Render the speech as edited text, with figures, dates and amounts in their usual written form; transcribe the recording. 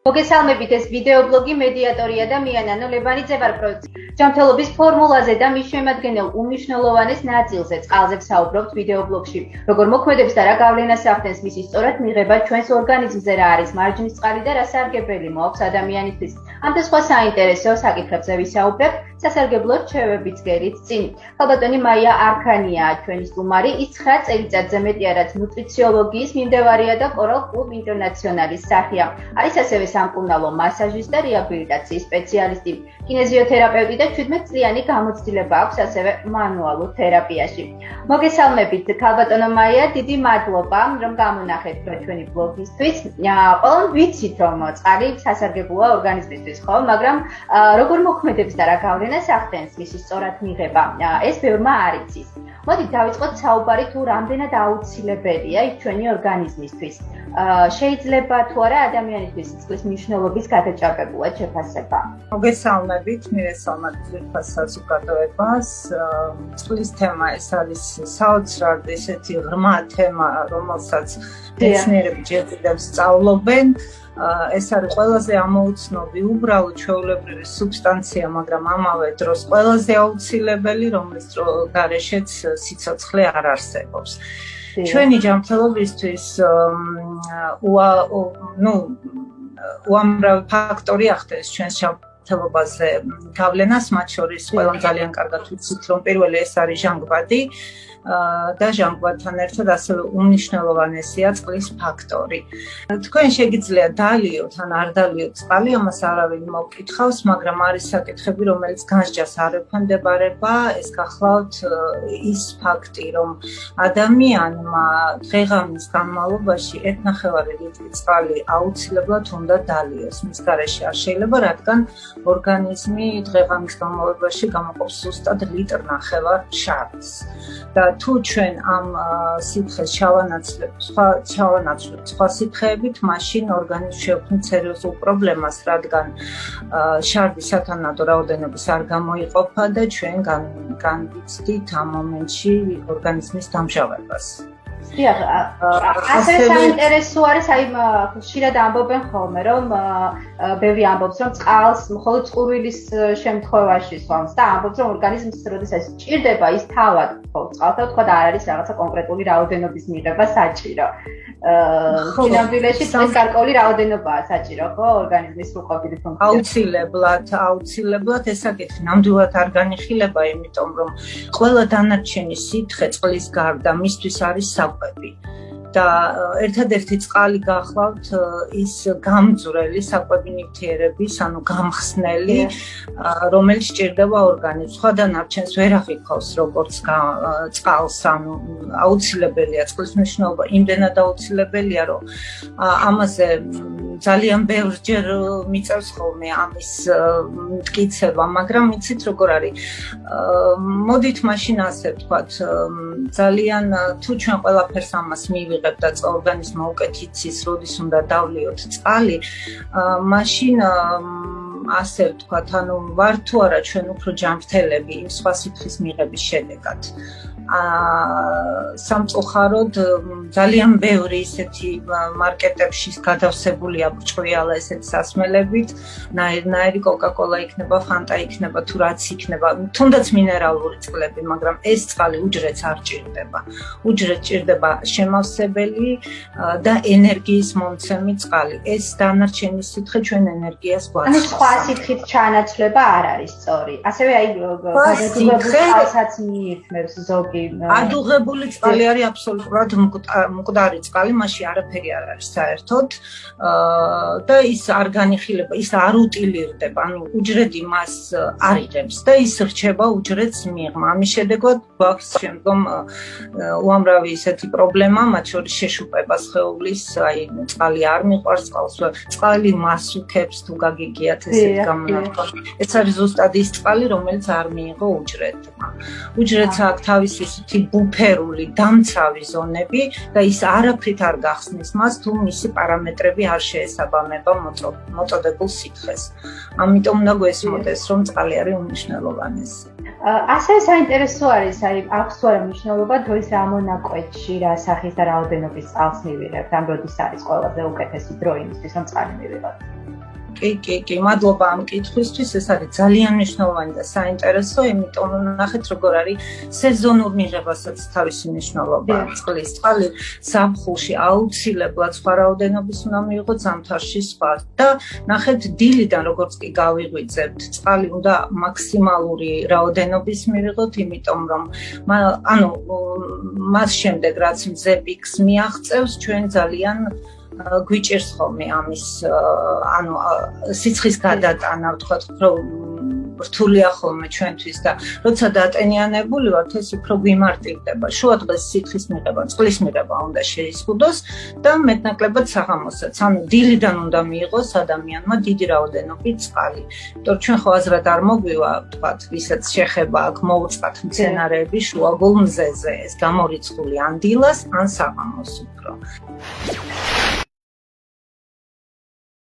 მოგესალმებით, ეს ვიდეობლოგი მედიატორია და მიანანო ლებანიძე ვარ პროექტის ჯანმრთელობის ფორმულაზე და მის შემადგენელ უმნიშვნელოვანეს ნაწილზე წყალზე ვსაუბრობთ ვიდეობლოგში. Როგორ მოქმედებს და რა გავლენას ახდენს მისი სწორად მიღება ჩვენს ორგანიზმზე, რა არის მარჯნის წყალი და რა სარგებელი მოაქვს ადამიანისთვის. ამ და სხვა საინტერესო საკითხებზე ვისაუბრებთ სასარგებლო რჩევებით გერით წინ. ხალბატონი მაია არქანია ჩვენი სტუმარი, ის 9 წელიწადზე მეტია რაც ნუტრიციოლოგიის მიმდევარია და კორალ კლუბ ინტერნაციონალის სახია. არის ასევე სამკურნალო მასაჟის და რეაბილიტაციის სპეციალისტი, კინეზიოთერაპევტი და 17 წლიანი გამოცდილება აქვს ასევე მანუალურ თერაპიაში. მოგესალმებით ხალბატონო მაია, დიდი მადლობა რომ გამონახეთ ჩვენი ბლოგისთვის. ყველამ ვიცით რომ წყალი სასარგებლოა ორგანიზმისთვის, ხო, მაგრამ როგორ მოქმედებს და რა გავლენას ახდენს მისი სწორად მიღება, ეს ბევრმა არ იცის. მოდით დავიწყოთ საუბარი თუ რამდენად აუცილებელია ის ჩვენი ორგანიზმისთვის. შეიძლება თუ არა ადამიანისთვის წყლის მნიშვნელობის გადაჭარბებულად შეფასება. მოგესალმებით, მივესალმებით ძვირფას საზოგადოებას. წყლის თემა ეს არის საოცრად ესეთი ღრმა თემა, რომელსაც მეცნიერები ჯერ სწავლობენ. ეს არის ყველაზე ამოუცნობი უბრალოდ ჩვეულებრივი სუბსტანცია, მაგრამ ამავე დროს ყველაზე აუცილებელი, რომლის გარეშეც სიცოცხლე არ არსებობს. ჩვენი ჯანმრთელობისთვის უამრავი ფაქტორი ახდენს ჩვენს ჯანმრთელობაზე გავლენას, მათ შორის ყველამ ძალიან კარგად ვიცით, რომ პირველი ეს არის ჟანგბადი და ჟანგბადთან ერთად ასევე უმნიშვნელოვანესია წყლის ფაქტორი. თქვენ შეგიძლიათ დალიოთ ან არ დალიოთ წყალი, ამას არავინ მოგკითხავს, მაგრამ არის საკითხები, რომელიც განსჯას არ ექვემდებარება. ეს გახლავთ ის ფაქტი, რომ ადამიანმა დღე-ღამის განმავლობაში 1,5 ლიტრი წყალი აუცილებლად უნდა დალიოს. მის გარეშე არ შეიძლება, რადგან ორგანიზმი დღე-ღამის განმავლობაში გამოყოფს ზუსტად 1,5 ლიტრი შარდს. და თუ ჩვენ ამ სითხეს ჩავანაცვლებთ სხვა სითხეებით, მაშინ ორგანიზმი შეექმნით სერიოზულ პრობლემას, რადგან შარდი სათანადო რაოდენობის არ გამოიყოფა და ჩვენ განვიცდით ამ მომენტში ორგანიზმის დამჟავებას. დიახ, ასევე საინტერესო არის, ხშირად ამბობენ ხოლმე, რომ ბევრი ამბობს, რომ წყალს მხოლოდ წყურვილის შემთხვევაში სვამს და ამბობს, რომ ორგანიზმს როდესაც ჭირდება, ის თავად წყალს და თქვა და არ არის რაღაცა კონკრეტული რაოდენობის მიღება საჭირო. სინამდვილეში წყლის გარკვეული რაოდენობაა საჭირო, ხო, ორგანიზმის სრულყოფილი ფუნქცია. აუცილებლად ეს საკითხი ნამდვილად არ განიხილება, იმიტომ რომ ყველა დანარჩენი სითხე წყლის გარდა მისთვის არის საკვები. და ერთადერთი წყალი გახლავთ ის გამძვრელი საკვები ნივთიერების, ანუ გამხსნელი, რომელიც ჭირდება ორგანიზმს. სხვა დანარჩენს ვერ აღიქვავს როგორც წყალს, ანუ აუცილებელია წყლის მნიშვნელობა, იმდენად აუცილებელია, რომ ამაზე ძალიან ბევრჯერ მიწევს ხოლმე ამის მტკიცება, მაგრამ იცით როგორ არის. მოდით მაშინ ასე ვთქვათ, ძალიან თუ ჩვენ ყველაფერს ამას მივიღებთ და ორგანიზმმა უკეთ იცის, როდის უნდა დავლიოთ წყალი, მაშინ ასე ვთქვათ, ანუ ვარ თუ არა ჩვენ უფრო ჯანმრთელები იმ სხვა სითხის მიღების შედეგად. სამწუხაროდ ძალიან ბევრი ისეთი მარკეტებში გადავსებულია ბრჭყვიალა ესეთი სასმელებით, ნაირი კოკა-კოლა იქნება, ფანტა იქნება, თუ რაც იქნება, თუნდაც მინერალური წყლები, მაგრამ ეს წყალი უჯრედს არ ჭირდება. უჯრედს ჭირდება შემავსებელი და ენერგიის მომცემი წყალი. ეს დანარჩენი სითხე ჩვენ ენერგიას გვაძლევს. ანუ სხვა სითხით ჩანაცვლება არ არის სწორი. ასევე გადაგებულ წყალსაც მიირთმევს ზოგი. ადუღებული წყალი არის აბსოლუტურად მკვდარი წყალი, მასში არაფერი არ არის საერთოდ და ის არ განიხილება, ის არ უტილირდება, ანუ უჯრედი მას არ იღებს და ის რჩება უჯრედს მიღმა. ამის შედეგად გვაქვს შემდგომ უამრავი ისეთი პრობლემა, მათ შორის შეშუპება სხეულის, წყალი არ მიყვარს, წყალი მასუქებს, თუ გაგიგიათ ესეთ გამონათქვა. ეს არის ზუსტად ის წყალი, რომელიც არ მიიღო უჯრედმა. უჯრედს აქვს თავისი ისეთი ბუფერული დამცავი ზონები და ის არაფრით არ გახსნის მას, თუ მისი პარამეტრები არ შეესაბამება მოწოდებულ სითხეს. ამიტომ უნდა გვესმოდეს, რომ წყალი არის უმნიშვნელოვანესი. ასევე საინტერესო არის, აქვს თუ არა მნიშვნელობა დროის რა მონაკვეთში, რა სახის და რაოდენობის წყალს მივიღებთ, ან როდის არის ყველაზე უკეთესი დრო იმისთვის, რომ წყალი მივიღოთ. კი, მადლობა ამ კითხვისთვის. ეს არის ძალიან მნიშვნელოვანი და საინტერესო, იმიტომ რომ ნახეთ როგორ არის სეზონურ მიღებასაც თავისი მნიშვნელობა აქვს. წყლის წყალი ზაფხულში აუცილებლად სხვა რაოდენობის უნდა მიიღოთ, ზამთარში სხვა. და ნახეთ დილიდან როგორც კი გავიღვიძებთ, წყალი უნდა მაქსიმალური რაოდენობის მივიღოთ, იმიტომ რომ მას შემდეგ რაც მზე პიკს მიაღწევს, ჩვენ ძალიან გვიჭირს ხოლმე ამის სიცხის გადატანა, ვთქვათ, რომ რთულია ხოლმე ჩვენთვის და როცა დატენიანებული ვართ, ეს უფრო გვიმარტივდება. შუადღეს სიცხის მიღება, წყლის მიღება უნდა შეიზღუდოს და მეტნაკლებად საღამოსაც. ანუ დილიდან უნდა მიიღოს ადამიანმა დიდი რაოდენობით წყალი. იმიტომ ჩვენ ხო აზრად არ მოგვივა, ვთქვათ, ვისაც შეხება აქ მოუწყათ მცენარეები შუაგულ მზეზე, ეს გამორიცხული ან დილას, ან საღამოს უფრო.